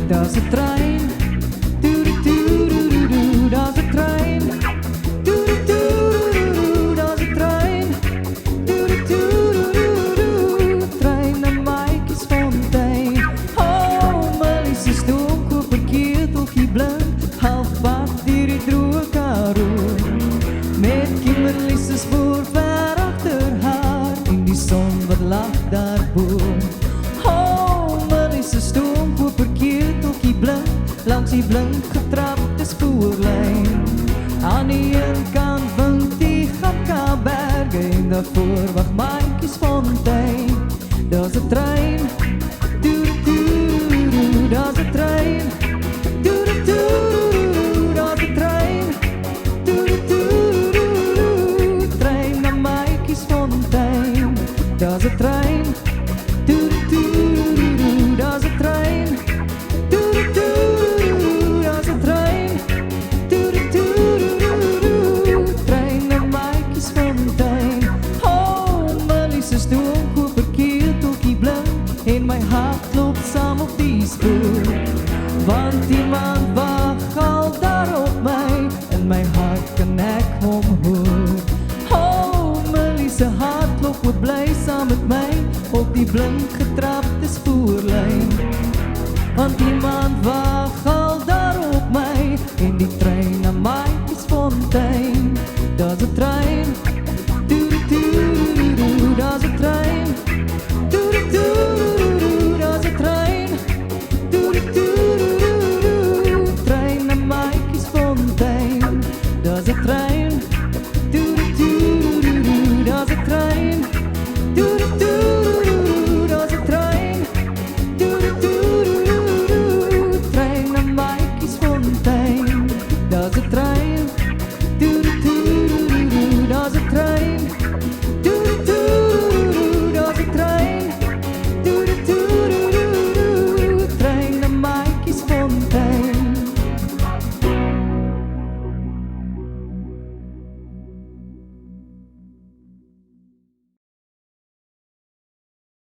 Daar's 'n trein, doedoedoedoedoe, daar's 'n trein, doedoedoedoedoe, daar's 'n trein, doedoedoedoedoe, trein na Maatjiesfontein. Oh, Melissa stoom, koop 'n keteltjie blind, halfpad deur die droë Karoo, met Kimberley se spoor ver agter haar, en die son wat lag daarbo. Oh, Melissa stoom, koop 'n keteltjie blind, langs die blink getrapte spoorlyn. Aan die een kant wink die Gakkaberge en daarvoor wag Maatjiesfontein. Daar's 'n trein, doedoedoedoe, daar's 'n trein, doedoedoedoe, daar's 'n trein, doedoedoedoe, trein na Maatjiesfontein. Daar's 'n trein, doedoedoedoe, daar's 'n trein, doedoedoedoe, daar's 'n trein, doedoedoedoe, trein na Maatjiesfontein. Oh, Melissa stoom, koop 'n keteltjie blind, en my hart loop saam op die spoor, want iemand wag al daar op my, in my hart kan ek hom hoor. Oh, Melissa hart loop oop bly saam met my, op die blink getrap